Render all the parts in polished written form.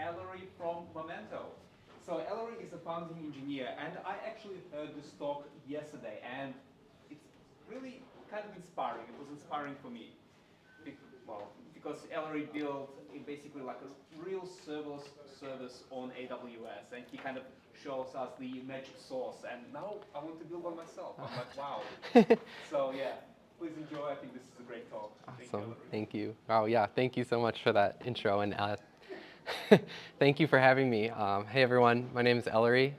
Ellery from Momento. So Ellery is a founding engineer, and I actually heard this talk yesterday, and it's really kind of inspiring. It was inspiring for me. Because Ellery built basically like a real serverless service on AWS, and he kind of shows us the magic sauce. And now I want to build one myself. I'm like, wow. So yeah, please enjoy. I think this is a great talk. Awesome. Thank you. Oh yeah, thank you so much for that intro, and thank you for having me. Hey everyone, my name is Ellery.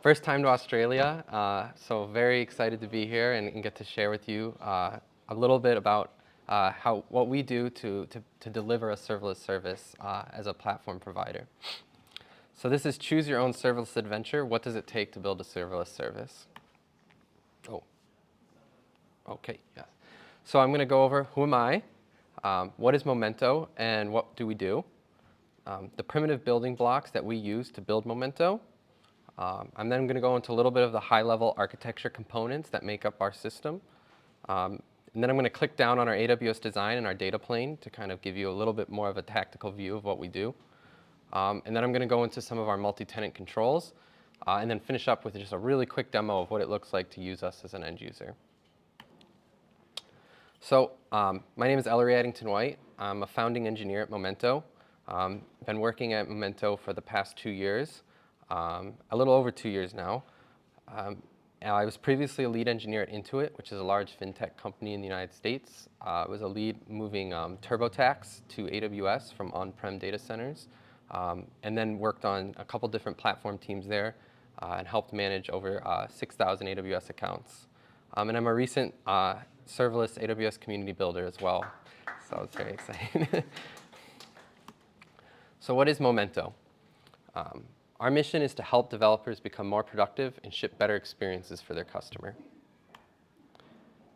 First time to Australia, so very excited to be here and get to share with you a little bit about what we do to deliver a serverless service as a platform provider. So this is Choose Your Own Serverless Adventure. What does it take to build a serverless service? Oh, okay, yeah. So I'm going to go over who am I, what is Momento, and what do we do, the primitive building blocks that we use to build Momento. I'm then going to go into a little bit of the high-level architecture components that make up our system. And then I'm going to click down on our AWS design and our data plane to kind of give you a little bit more of a tactical view of what we do. And then I'm going to go into some of our multi-tenant controls, and then finish up with just a really quick demo of what it looks like to use us as an end user. So my name is Ellery Addington-White. I'm a founding engineer at Momento. Been working at Momento for the past 2 years, a little over 2 years now. I was previously a lead engineer at Intuit, which is a large fintech company in the United States. I was a lead moving TurboTax to AWS from on-prem data centers, and then worked on a couple different platform teams there and helped manage over 6,000 AWS accounts. And I'm a recent serverless AWS community builder as well, so it's very exciting. So what is Momento? Our mission is to help developers become more productive and ship better experiences for their customer.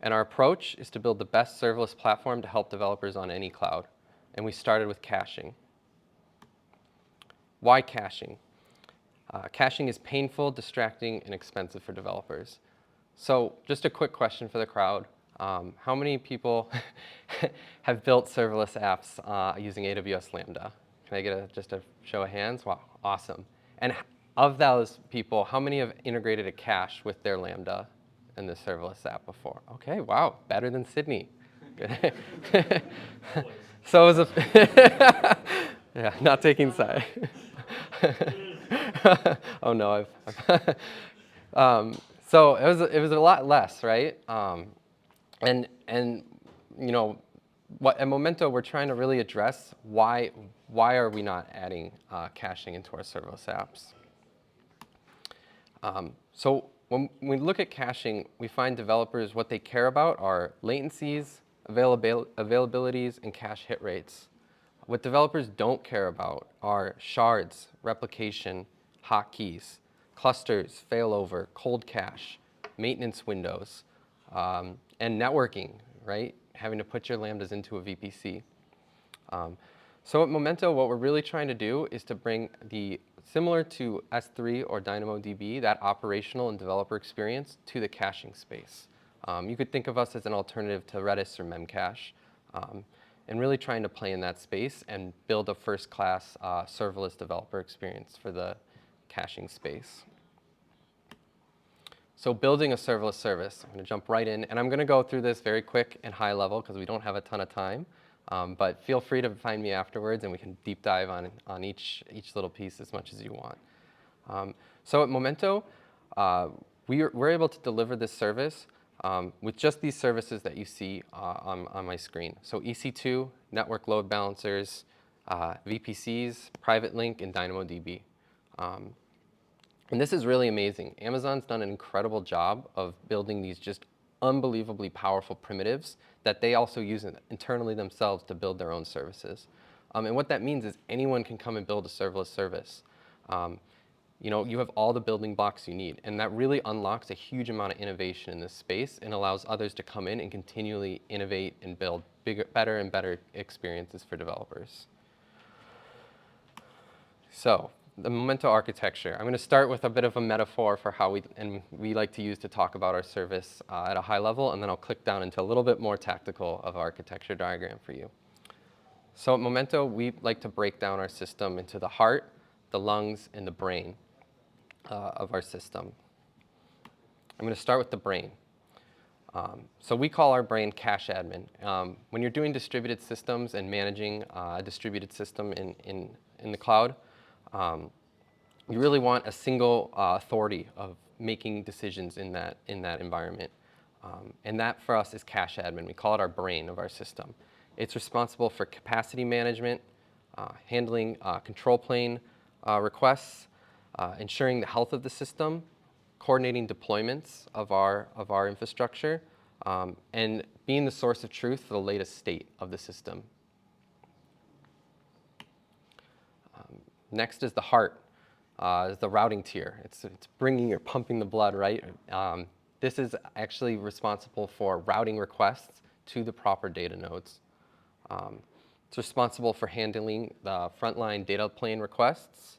And our approach is to build the best serverless platform to help developers on any cloud. And we started with caching. Why caching? Caching is painful, distracting, and expensive for developers. So just a quick question for the crowd. How many people have built serverless apps using AWS Lambda? Can I get just a show of hands? Wow, awesome. And of those people, how many have integrated a cache with their Lambda in the serverless app before? Okay, wow, better than Sydney. So it was a, yeah, not taking side. Oh no, so it was a lot less, right? And you know, at Momento we're trying to really address why are we not adding caching into our serverless apps? So when we look at caching, we find developers, what they care about are latencies, availabilities, and cache hit rates. What developers don't care about are shards, replication, hotkeys, clusters, failover, cold cache, maintenance windows, and networking, right? Having to put your Lambdas into a VPC. So at Momento, what we're really trying to do is to bring similar to S3 or DynamoDB, that operational and developer experience to the caching space. You could think of us as an alternative to Redis or Memcache, and really trying to play in that space and build a first-class serverless developer experience for the caching space. So building a serverless service, I'm going to jump right in, and I'm going to go through this very quick and high level because we don't have a ton of time. But feel free to find me afterwards, and we can deep dive on each little piece as much as you want. So at Momento, we're able to deliver this service with just these services that you see on my screen. So EC2, network load balancers, VPCs, private link, and DynamoDB. And this is really amazing. Amazon's done an incredible job of building these just unbelievably powerful primitives that they also use internally themselves to build their own services. And what that means is anyone can come and build a serverless service. You know, you have all the building blocks you need, and that really unlocks a huge amount of innovation in this space and allows others to come in and continually innovate and build better and better experiences for developers. So the Momento architecture. I'm going to start with a bit of a metaphor for how we like to use to talk about our service at a high level, and then I'll click down into a little bit more tactical of architecture diagram for you. So at Momento, we like to break down our system into the heart, the lungs, and the brain of our system. I'm going to start with the brain. So we call our brain cache admin. When you're doing distributed systems and managing a distributed system in the cloud, you really want a single authority of making decisions in that environment. And that for us is cache admin. We call it our brain of our system. It's responsible for capacity management, handling control plane requests, ensuring the health of the system, coordinating deployments of our infrastructure, and being the source of truth for the latest state of the system. Next is the heart, is the routing tier. It's bringing or pumping the blood, right? This is actually responsible for routing requests to the proper data nodes. It's responsible for handling the frontline data plane requests,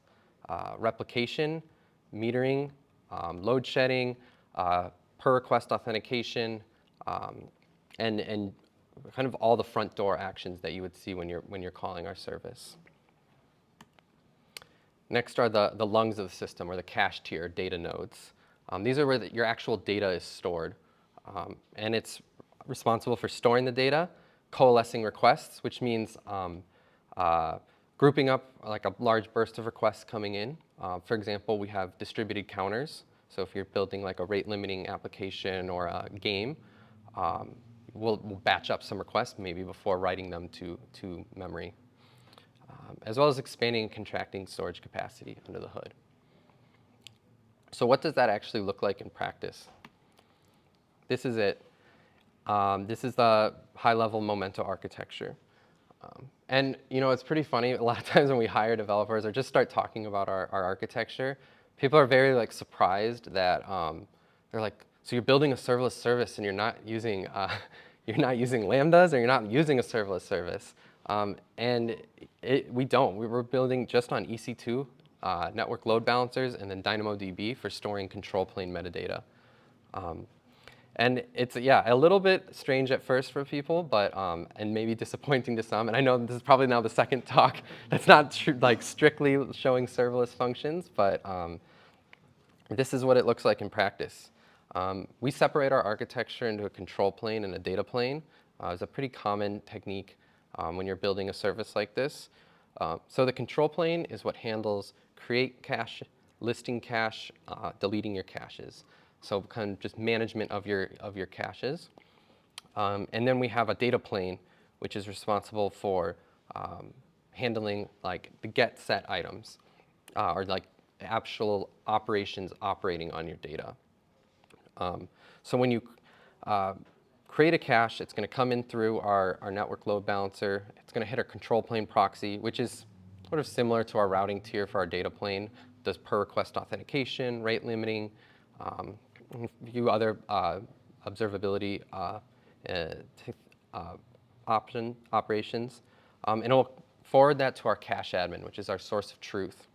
replication, metering, load shedding, per request authentication, and kind of all the front door actions that you would see when you're calling our service. Next are the lungs of the system, or the cache tier data nodes. These are where your actual data is stored, and it's responsible for storing the data, coalescing requests, which means grouping up like a large burst of requests coming in. For example, we have distributed counters. So if you're building like a rate limiting application or a game, we'll batch up some requests maybe before writing them to memory, as well as expanding and contracting storage capacity under the hood. So what does that actually look like in practice? This is it. This is the high-level Momento architecture. And it's pretty funny. A lot of times when we hire developers or just start talking about our architecture, people are very surprised that they're like, so you're building a serverless service and you're not using lambdas, or you're not using a serverless service. And we don't. We're building just on EC2 network load balancers and then DynamoDB for storing control plane metadata. And it's, a little bit strange at first for people, but and maybe disappointing to some. And I know this is probably now the second talk that's not strictly showing serverless functions, but this is what it looks like in practice. We separate our architecture into a control plane and a data plane. It's a pretty common technique when you're building a service like this. So the control plane is what handles create cache, listing cache, deleting your caches. So kind of just management of your caches. And then we have a data plane, which is responsible for handling like the get set items, or like actual operations operating on your data. So when you create a cache, it's going to come in through our network load balancer. It's going to hit our control plane proxy, which is sort of similar to our routing tier for our data plane. Does per request authentication, rate limiting, a few other observability operations. And it'll forward that to our cache admin, which is our source of truth.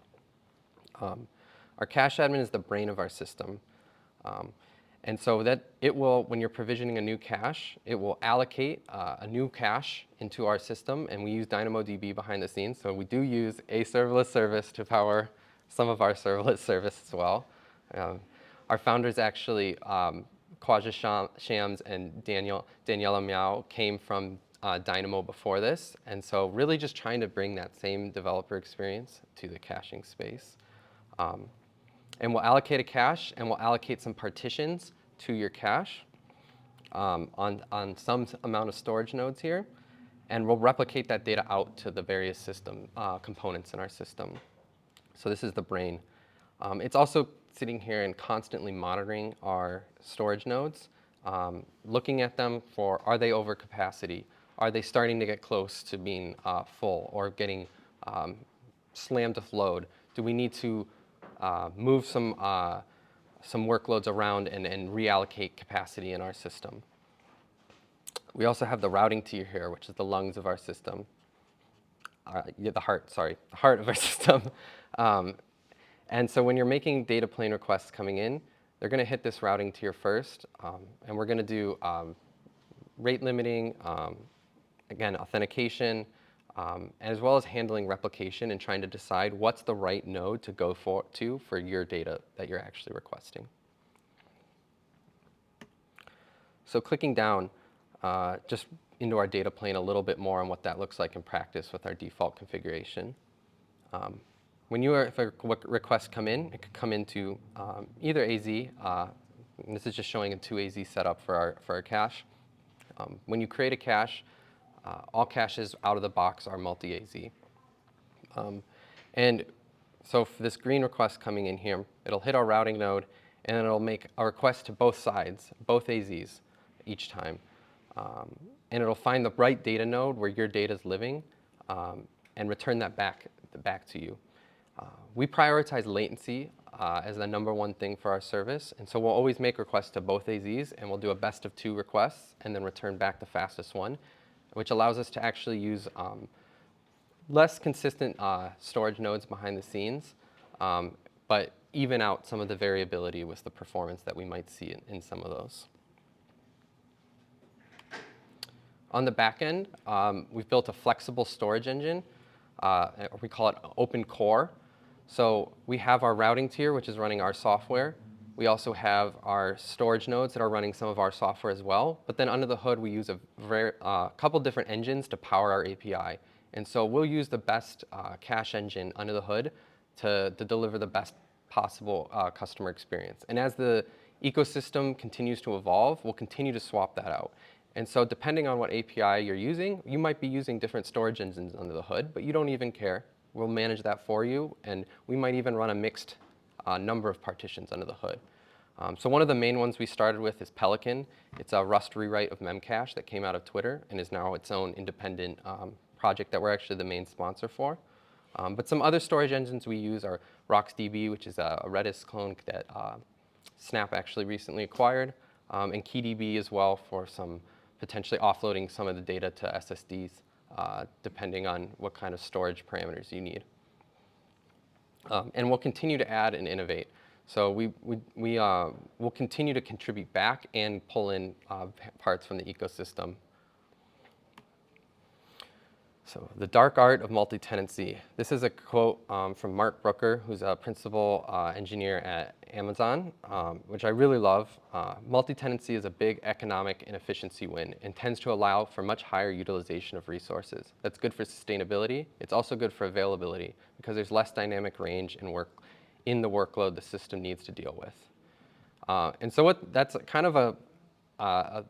Our cache admin is the brain of our system. And so that it will, when you're provisioning a new cache, it will allocate a new cache into our system, and we use DynamoDB behind the scenes. So we do use a serverless service to power some of our serverless service as well. Our founders actually, Khwaja Shams and Daniela Miao, came from Dynamo before this, and so really just trying to bring that same developer experience to the caching space. And we'll allocate a cache, and we'll allocate some partitions to your cache on some amount of storage nodes here, and we'll replicate that data out to the various system components in our system. So this is the brain. It's also sitting here and constantly monitoring our storage nodes, looking at them for, are they over capacity? Are they starting to get close to being full or getting slammed with load? Do we need to move some workloads around and reallocate capacity in our system? We also have the routing tier here, which is the lungs of our system. The heart of our system. And so when you're making data plane requests coming in, they're going to hit this routing tier first, and we're going to do rate limiting, again, authentication, as well as handling replication and trying to decide what's the right node to go for your data that you're actually requesting. So clicking down just into our data plane a little bit more on what that looks like in practice with our default configuration. If a request come in, it could come into either AZ, and this is just showing a 2AZ setup for our cache. When you create a cache, all caches out of the box are multi-AZ. And so for this green request coming in here, it'll hit our routing node, and it'll make a request to both sides, both AZs, each time. And it'll find the right data node where your data is living and return that back to you. We prioritize latency as the #1 thing for our service, and so we'll always make requests to both AZs, and we'll do a best of 2 requests and then return back the fastest one, which allows us to actually use less consistent storage nodes behind the scenes, but even out some of the variability with the performance that we might see in some of those. On the back end, we've built a flexible storage engine. We call it open core. So we have our routing tier, which is running our software. We also have our storage nodes that are running some of our software as well. But then under the hood, we use a couple different engines to power our API. And so we'll use the best cache engine under the hood to deliver the best possible customer experience. And as the ecosystem continues to evolve, we'll continue to swap that out. And so depending on what API you're using, you might be using different storage engines under the hood, but you don't even care. We'll manage that for you, and we might even run a mixed number of partitions under the hood. So one of the main ones we started with is Pelican. It's a Rust rewrite of Memcache that came out of Twitter and is now its own independent project that we're actually the main sponsor for. But some other storage engines we use are RocksDB, which is a Redis clone that Snap actually recently acquired, and KeyDB as well for some potentially offloading some of the data to SSDs, depending on what kind of storage parameters you need. And we'll continue to add and innovate. So we'll continue to contribute back and pull in parts from the ecosystem. So the dark art of multi-tenancy. This is a quote from Mark Brooker, who's a principal engineer at Amazon, which I really love. Multi-tenancy is a big economic and efficiency win and tends to allow for much higher utilization of resources. That's good for sustainability. It's also good for availability because there's less dynamic range in the workload the system needs to deal with. And so that's kind of a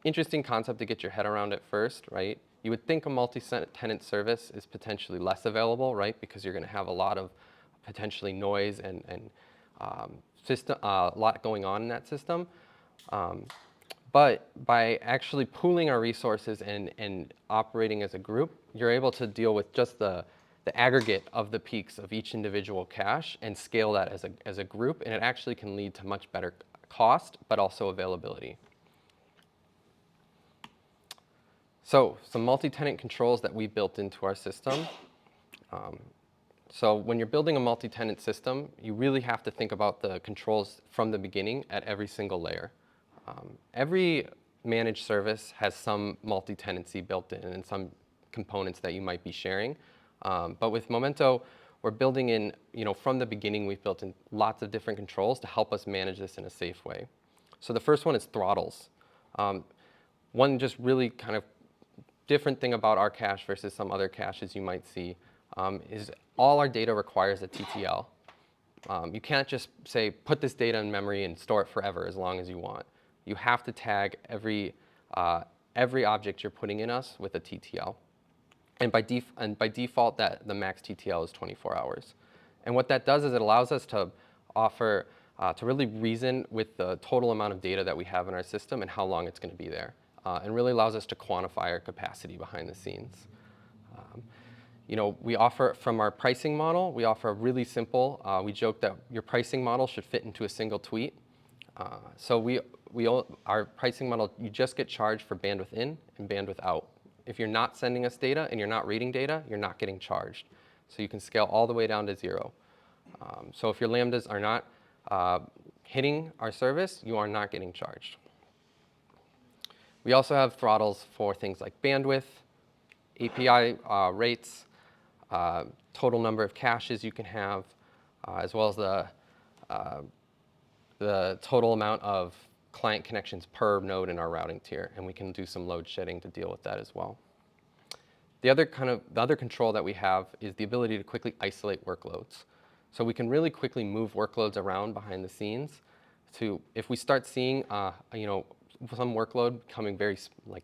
interesting concept to get your head around at first, right? You would think a multi-tenant service is potentially less available, right? Because you're going to have a lot of potentially noise and a lot going on in that system. But by actually pooling our resources and operating as a group, you're able to deal with just the aggregate of the peaks of each individual cache and scale that as a group, and it actually can lead to much better cost, but also availability. So some multi-tenant controls that we built into our system. So when you're building a multi-tenant system, you really have to think about the controls from the beginning at every single layer. Every managed service has some multi-tenancy built in and some components that you might be sharing. But with Momento, we're building in, from the beginning, we've built in lots of different controls to help us manage this in a safe way. So the first one is throttles. One just really kind of different thing about our cache versus some other caches you might see is all our data requires a TTL. You can't just say, put this data in memory and store it forever as long as you want. You have to tag every object you're putting in us with a TTL. And by default, the max TTL is 24 hours. And what that does is it allows us to offer, to really reason with the total amount of data that we have in our system and how long it's going to be there. And really allows us to quantify our capacity behind the scenes. We offer, from our pricing model, we offer a really simple, we joke that your pricing model should fit into a single tweet. So our pricing model, you just get charged for bandwidth in and bandwidth out. If you're not sending us data and you're not reading data, you're not getting charged. So you can scale all the way down to 0. So if your lambdas are not hitting our service, you are not getting charged. We also have throttles for things like bandwidth, API rates, total number of caches you can have, as well as the total amount of client connections per node in our routing tier, and we can do some load shedding to deal with that as well. The other control that we have is the ability to quickly isolate workloads. So we can really quickly move workloads around behind the scenes to, if we start seeing some workload becoming very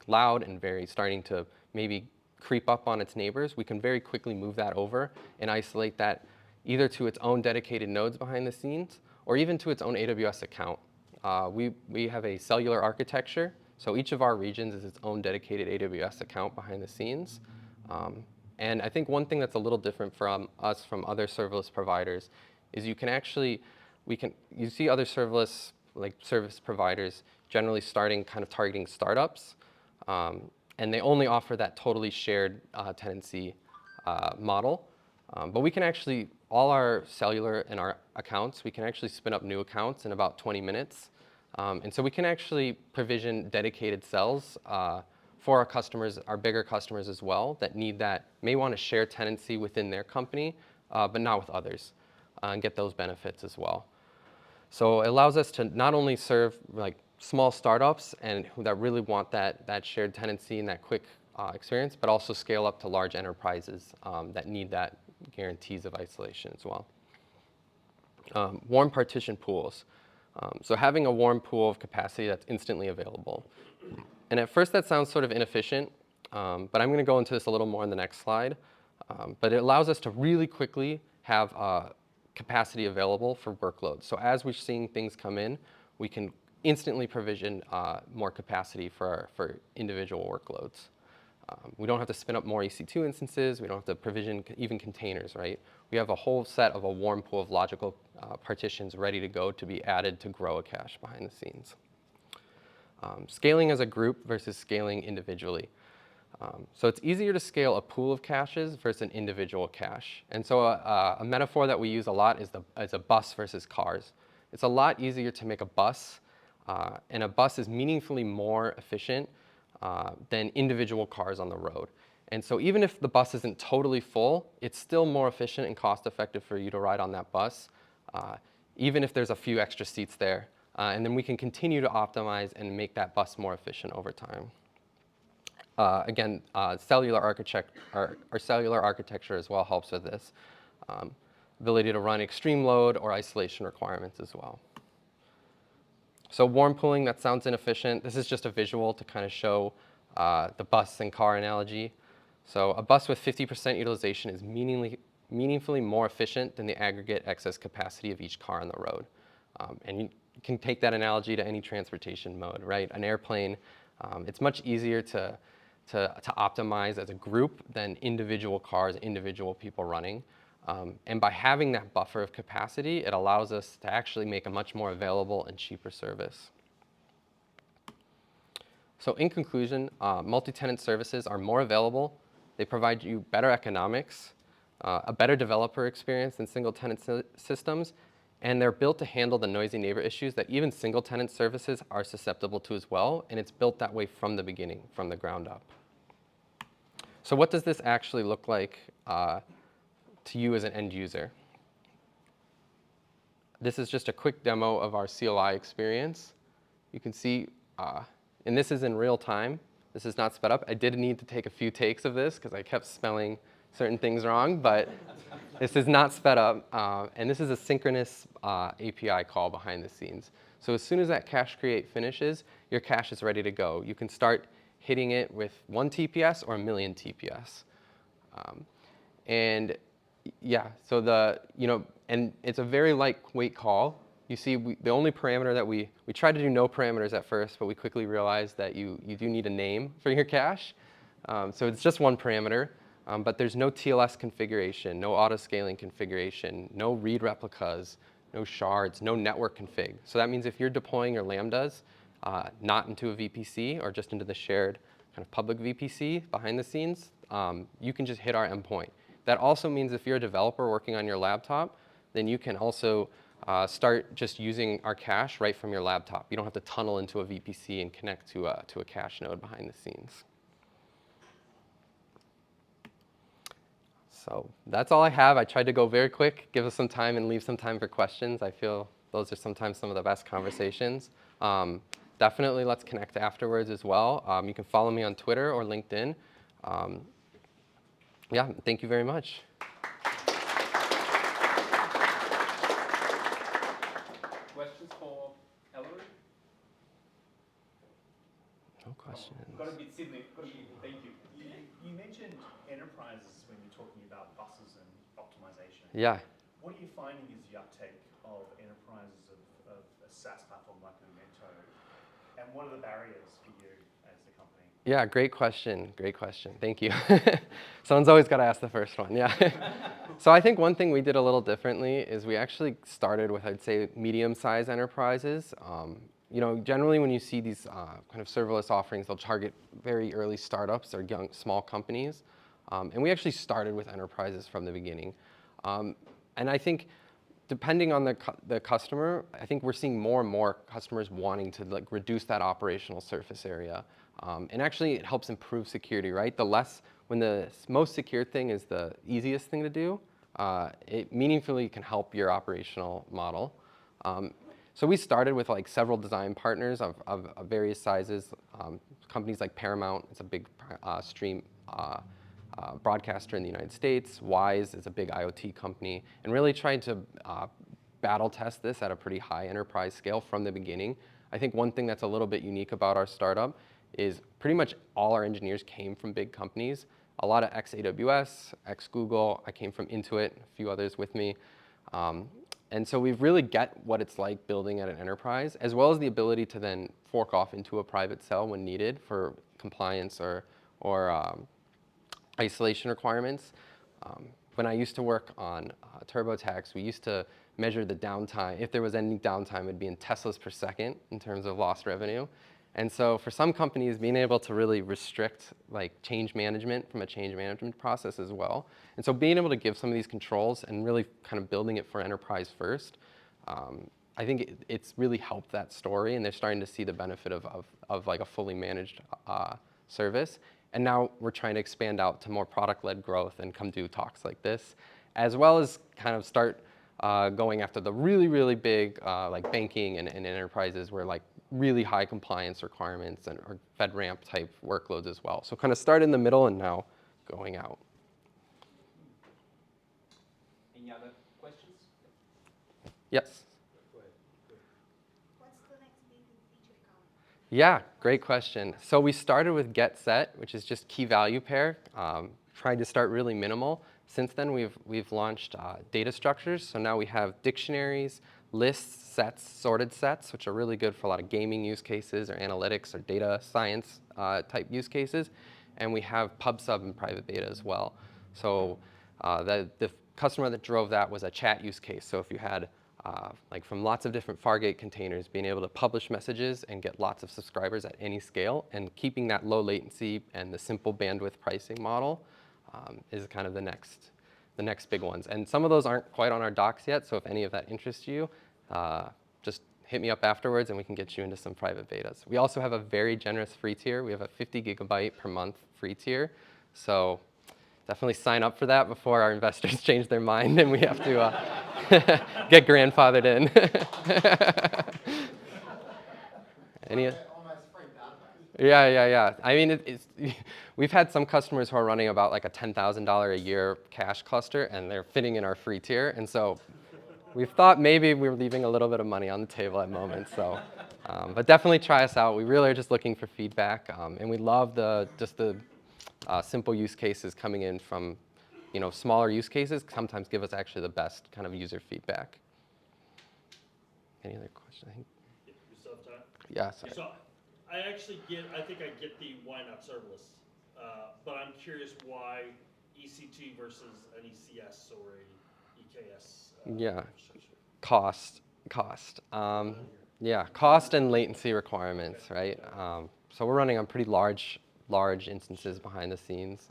loud and very starting to maybe creep up on its neighbors, we can very quickly move that over and isolate that either to its own dedicated nodes behind the scenes or even to its own AWS account. We have a cellular architecture, so each of our regions is its own dedicated AWS account behind the scenes. And I think one thing that's a little different from us from other serverless providers is you see other serverless service providers generally starting kind of targeting startups, and they only offer that totally shared tenancy model. But we can actually, all our cellular and our accounts, we can actually spin up new accounts in about 20 minutes. And so we can actually provision dedicated cells for our customers, our bigger customers as well, that may want to share tenancy within their company, but not with others, and get those benefits as well. So it allows us to not only serve small startups and that really want that shared tenancy and that quick experience, but also scale up to large enterprises that need that guarantees of isolation as well. Warm partition pools. So having a warm pool of capacity that's instantly available. And at first that sounds sort of inefficient, but I'm going to go into this a little more in the next slide. But it allows us to really quickly have capacity available for workloads. So as we're seeing things come in, we can instantly provision more capacity for individual workloads. We don't have to spin up more EC2 instances. We don't have to provision even containers, right? We have a whole set of a warm pool of logical partitions ready to go to be added to grow a cache behind the scenes. Scaling as a group versus scaling individually. So it's easier to scale a pool of caches versus an individual cache. And so a metaphor that we use a lot is a bus versus cars. It's a lot easier to make a bus, and a bus is meaningfully more efficient than individual cars on the road. And so even if the bus isn't totally full, it's still more efficient and cost effective for you to ride on that bus, even if there's a few extra seats there. And then we can continue to optimize and make that bus more efficient over time. Again, cellular architecture as well helps with this. Ability to run extreme load or isolation requirements as well. So warm pooling, that sounds inefficient. This is just a visual to kind of show the bus and car analogy. So a bus with 50% utilization is meaningfully more efficient than the aggregate excess capacity of each car on the road. And you can take that analogy to any transportation mode, right? An airplane, it's much easier to optimize as a group than individual cars, individual people running. And by having that buffer of capacity, it allows us to actually make a much more available and cheaper service. So in conclusion, multi-tenant services are more available. They provide you better economics, a better developer experience than single-tenant systems, and they're built to handle the noisy neighbor issues that even single-tenant services are susceptible to as well, and it's built that way from the beginning, from the ground up. So what does this actually look like to you as an end user? This is just a quick demo of our CLI experience. You can see, and this is in real time. This is not sped up. I did need to take a few takes of this because I kept spelling certain things wrong, but this is not sped up. And this is a synchronous API call behind the scenes. So as soon as that cache create finishes, your cache is ready to go. You can start hitting it with 1 TPS or 1,000,000 TPS. And yeah, so and it's a very lightweight call. You see, the only parameter that we tried to do no parameters at first, but we quickly realized that you do need a name for your cache. So it's just one parameter, but there's no TLS configuration, no auto-scaling configuration, no read replicas, no shards, no network config. So that means if you're deploying your Lambdas, not into a VPC or just into the shared kind of public VPC behind the scenes, you can just hit our endpoint. That also means if you're a developer working on your laptop, then you can also start just using our cache right from your laptop. You don't have to tunnel into a VPC and connect to a cache node behind the scenes. So that's all I have. I tried to go very quick, give us some time and leave some time for questions. I feel those are sometimes some of the best conversations. Definitely let's connect afterwards as well. You can follow me on Twitter or LinkedIn. Yeah, thank you very much. Questions for Ellery? No questions. Got to beat Sydney. Thank you. You mentioned enterprises when you're talking about buses and optimization. Yeah. What are you finding is the uptake of enterprises of a SaaS platform like Momento? And what are the barriers for you as the company? Yeah, great question. Great question. Thank you. Someone's always got to ask the first one. Yeah. So I think one thing we did a little differently is we actually started with, I'd say, medium-sized enterprises. Generally when you see these kind of serverless offerings, they'll target very early startups or young, small companies. And we actually started with enterprises from the beginning. And I think depending on the customer, I think we're seeing more and more customers wanting to reduce that operational surface area. And actually it helps improve security, right? When the most secure thing is the easiest thing to do, it meaningfully can help your operational model. So we started with several design partners of various sizes. Companies like Paramount, it's a big stream broadcaster in the United States. Wise is a big IoT company, and really tried to battle test this at a pretty high enterprise scale from the beginning. I think one thing that's a little bit unique about our startup is pretty much all our engineers came from big companies. A lot of ex-AWS, ex-Google. I came from Intuit, a few others with me. And so we really get what it's like building at an enterprise, as well as the ability to then fork off into a private cell when needed for compliance or isolation requirements. When I used to work on TurboTax, we used to measure the downtime. If there was any downtime, it'd be in Teslas per second in terms of lost revenue. And so for some companies, being able to really restrict change management from a change management process as well. And so being able to give some of these controls and really kind of building it for enterprise first, I think it's really helped that story, and they're starting to see the benefit of a fully managed service. And now we're trying to expand out to more product-led growth and come do talks like this, as well as kind of start going after the really, really big banking and enterprises where really high compliance requirements or FedRAMP type workloads as well. So kind of start in the middle and now going out. Any other questions? Yes. What's the next big feature coming? Yeah, great question. So we started with get set, which is just key value pair. Tried to start really minimal. Since then, we've launched data structures. So now we have dictionaries, lists, sets, sorted sets, which are really good for a lot of gaming use cases or analytics or data science type use cases. And we have pub sub and private beta as well. So the customer that drove that was a chat use case. So if you had from lots of different Fargate containers, being able to publish messages and get lots of subscribers at any scale, and keeping that low latency and the simple bandwidth pricing model is kind of the next big ones. And some of those aren't quite on our docs yet, so if any of that interests you, just hit me up afterwards and we can get you into some private betas. We also have a very generous free tier. We have a 50 gigabyte per month free tier, so definitely sign up for that before our investors change their mind and we have to get grandfathered in. Any? Yeah. I mean, we've had some customers who are running about a $10,000 a year cash cluster, and they're fitting in our free tier. And so we've thought maybe we're leaving a little bit of money on the table at moments. So, but definitely try us out. We really are just looking for feedback, and we love the simple use cases coming in from smaller use cases. Sometimes give us actually the best kind of user feedback. Any other questions? You still have time? Yeah. Sorry. So I think I get the why not serverless, but I'm curious why EC2 versus an ECS or a EKS Yeah. infrastructure. Cost. Yeah, cost and latency requirements, right? So we're running on pretty large instances behind the scenes,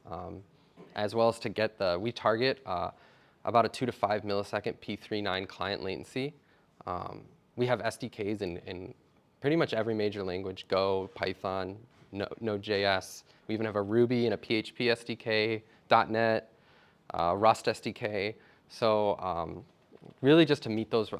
as well as to get we target about a 2 to 5 millisecond P39 client latency. We have SDKs in pretty much every major language: Go, Python, Node.js. We even have a Ruby and a PHP SDK, .NET. Rust SDK. So really just to meet those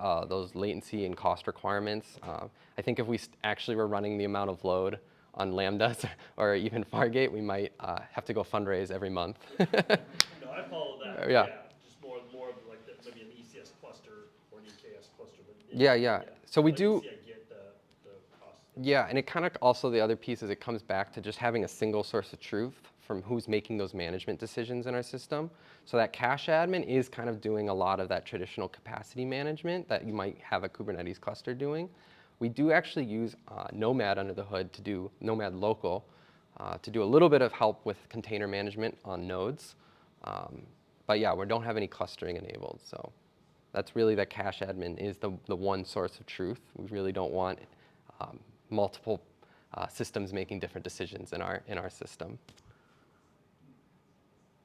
latency and cost requirements. I think if we actually were running the amount of load on Lambdas or even Fargate, we might have to go fundraise every month. No, I follow that. Yeah. Just more of like maybe an ECS cluster or an EKS cluster. But Yeah. So we do. I get the cost. Yeah, and it kind of also the other piece is it comes back to just having a single source of truth from who's making those management decisions in our system. So that cache admin is kind of doing a lot of that traditional capacity management that you might have a Kubernetes cluster doing. We do actually use Nomad under the hood to do Nomad local to do a little bit of help with container management on nodes. But yeah, we don't have any clustering enabled. So that's really that cache admin is the one source of truth. We really don't want multiple systems making different decisions in our system.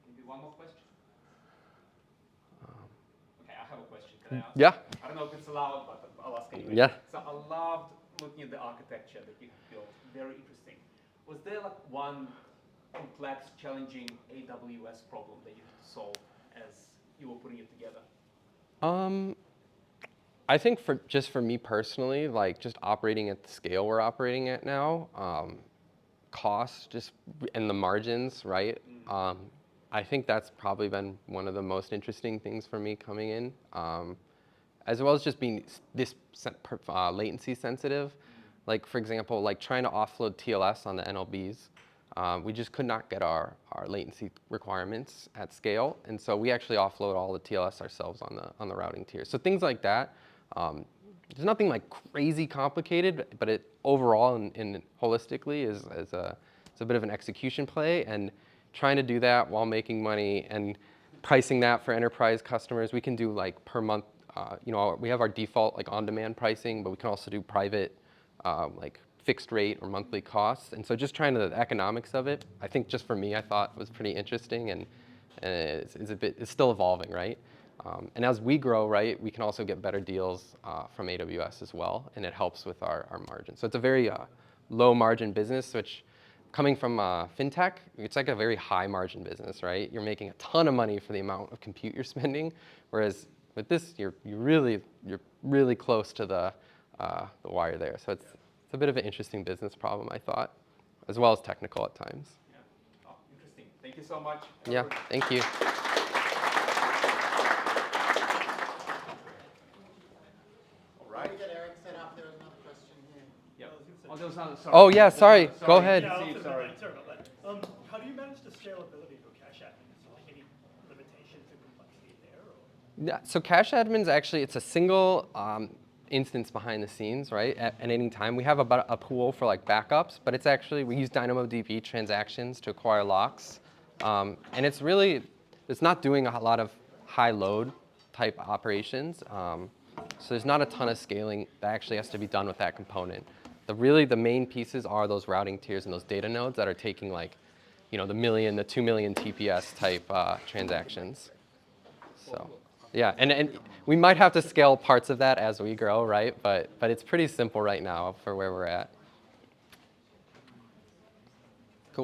Maybe one more question? Okay, I have a question. Can I ask? Yeah. I don't know if it's allowed, but I'll ask anyway. Yeah. So I loved looking at the architecture that you have built. Very interesting. Was there like one complex, challenging AWS problem that you had to solve as you were putting it together? I think for me personally, like just operating at the scale we're operating at now, cost just and the margins, right? I think that's probably been one of the most interesting things for me coming in, as well as just being this latency sensitive. Like for example, like trying to offload TLS on the NLBs, we just could not get our latency requirements at scale, and so we actually offload all the TLS ourselves on the routing tier. So things like that. There's nothing like crazy complicated, but it overall and holistically is it's a bit of an execution play, and trying to do that while making money and pricing that for enterprise customers. We can do like per month. We have our default like on-demand pricing, but we can also do private like fixed rate or monthly costs. And so just trying the economics of it, I think just for me, I thought was pretty interesting, and it's still evolving, right? And as we grow, right, we can also get better deals from AWS as well, and it helps with our margin. So it's a very low margin business, which coming from fintech, it's like a very high margin business, right? You're making a ton of money for the amount of compute you're spending, whereas with this, you're really close to the wire there. So it's a bit of an interesting business problem, I thought, as well as technical at times. Yeah. Oh, interesting. Thank you so much. Yeah, thank you. Right. Before we get Eric set up, there was another question here. Yeah. Oh, there was another, sorry. Oh, yeah, sorry. Go ahead. Yeah, Steve, sorry. sorry about that. How do you manage the scalability for cache admin? Is there like any limitations or complexity there? Or? Yeah, so cache admins actually, it's a single instance behind the scenes, right? At any time, we have about a pool for like backups, but it's actually we use DynamoDB transactions to acquire locks, and it's not doing a lot of high load type operations. So there's not a ton of scaling that actually has to be done with that component. The main pieces are those routing tiers and those data nodes that are taking like, the 2 million TPS type transactions. So, yeah, and we might have to scale parts of that as we grow, right? But it's pretty simple right now for where we're at.